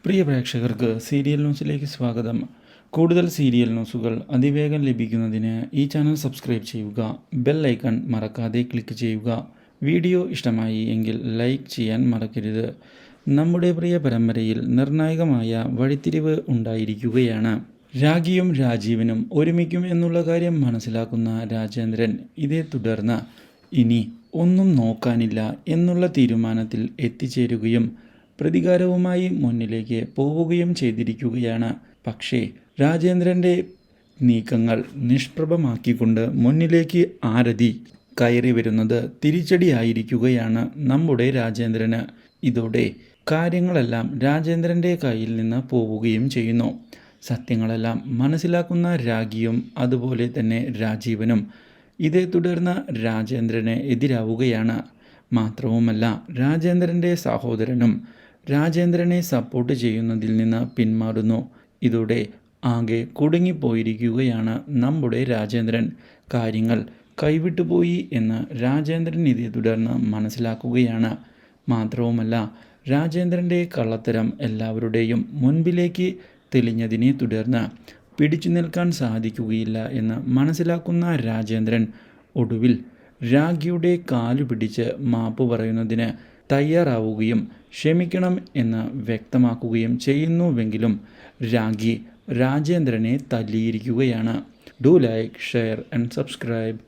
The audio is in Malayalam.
പ്രിയ പ്രേക്ഷകർക്ക് സീരിയൽ ന്യൂസിലേക്ക് സ്വാഗതം. കൂടുതൽ സീരിയൽ ന്യൂസുകൾ അതിവേഗം ലഭിക്കുന്നതിന് ഈ ചാനൽ സബ്സ്ക്രൈബ് ചെയ്യുക. ബെൽ ഐക്കൺ മറക്കാതെ ക്ലിക്ക് ചെയ്യുക. വീഡിയോ ഇഷ്ടമായി എങ്കിൽ ലൈക്ക് ചെയ്യാൻ മറക്കരുത്. നമ്മുടെ പ്രിയ പരമ്പരയിൽ നിർണായകമായ വഴിത്തിരിവ് ഉണ്ടായിരിക്കുകയാണ്. രാഖിയും രാജീവനും ഒരുമിക്കും എന്നുള്ള കാര്യം മനസ്സിലാക്കുന്ന രാജേന്ദ്രൻ ഇതേ തുടർന്ന് ഇനി ഒന്നും നോക്കാനില്ല എന്നുള്ള തീരുമാനത്തിൽ എത്തിച്ചേരുകയും പ്രതികാരവുമായി മുന്നിലേക്ക് പോവുകയും ചെയ്തിരിക്കുകയാണ്. പക്ഷേ രാജേന്ദ്രൻ്റെ നീക്കങ്ങൾ നിഷ്പ്രഭമാക്കിക്കൊണ്ട് മുന്നിലേക്ക് ആരതി കയറി വരുന്നത് തിരിച്ചടിയായിരിക്കുകയാണ് നമ്മുടെ രാജേന്ദ്രന്. ഇതോടെ കാര്യങ്ങളെല്ലാം രാജേന്ദ്രൻ്റെ കയ്യിൽ നിന്ന് പോവുകയും ചെയ്യുന്നു. സത്യങ്ങളെല്ലാം മനസ്സിലാക്കുന്ന രാഖിയും അതുപോലെ തന്നെ രാജീവനും ഇതേ തുടർന്ന് രാജേന്ദ്രന് എതിരാവുകയാണ്. മാത്രവുമല്ല, രാജേന്ദ്രൻ്റെ സഹോദരനും രാജേന്ദ്രനെ സപ്പോർട്ട് ചെയ്യുന്നതിൽ നിന്ന് പിന്മാറുന്നു. ഇതോടെ ആകെ കുടുങ്ങിപ്പോയിരിക്കുകയാണ് നമ്മുടെ രാജേന്ദ്രൻ. കാര്യങ്ങൾ കൈവിട്ടുപോയി എന്ന് രാജേന്ദ്രൻ ഇതേ തുടർന്ന് മനസ്സിലാക്കുകയാണ്. മാത്രവുമല്ല, രാജേന്ദ്രൻ്റെ കള്ളത്തരം എല്ലാവരുടെയും മുൻപിലേക്ക് തെളിഞ്ഞതിനെ തുടർന്ന് പിടിച്ചു നിൽക്കാൻ സാധിക്കുകയില്ല എന്ന് മനസ്സിലാക്കുന്ന രാജേന്ദ്രൻ ഒടുവിൽ രാഖിയുടെ കാലു പിടിച്ച് മാപ്പ് പറയുന്നതിന് തയ്യാറാവുകയും ക്ഷമിക്കണം എന്ന് വ്യക്തമാക്കുകയും ചെയ്യുന്നുവെങ്കിലും രാഖി രാജേന്ദ്രനെ തല്ലിയിരിക്കുകയാണ്. Do like, share and subscribe.